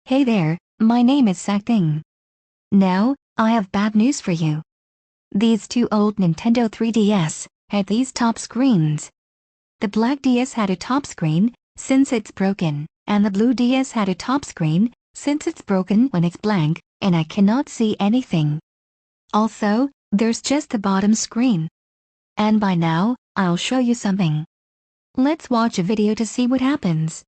Hey there, my name is Sackthing. Now, I have bad news for you. These two old Nintendo 3DS had these top screens. The black DS had a top screen, since it's broken, and the blue DS had a top screen, since it's broken when it's blank, and I cannot see anything. Also, there's just the bottom screen. And by now, I'll show you something. Let's watch a video to see what happens.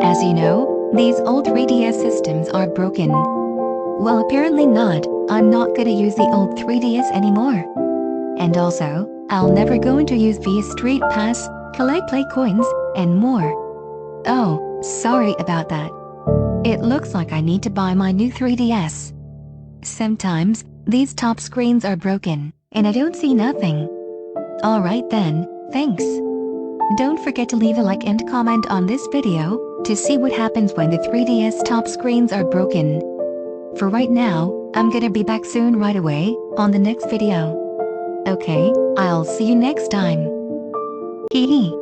As you know, these old 3DS systems are broken. Well, apparently not. I'm not gonna use the old 3DS anymore. And also, I'll never going to use via Street Pass, collect play coins, and more. Oh, sorry about that. It looks like I need to buy my new 3DS. Sometimes, these top screens are broken, and I don't see nothing. Alright then, thanks. Don't forget to leave a like and comment on this video to see what happens when the 3DS top screens are broken. For right now, I'm gonna be back soon right away on the next video. Okay, I'll see you next time. Hee hee.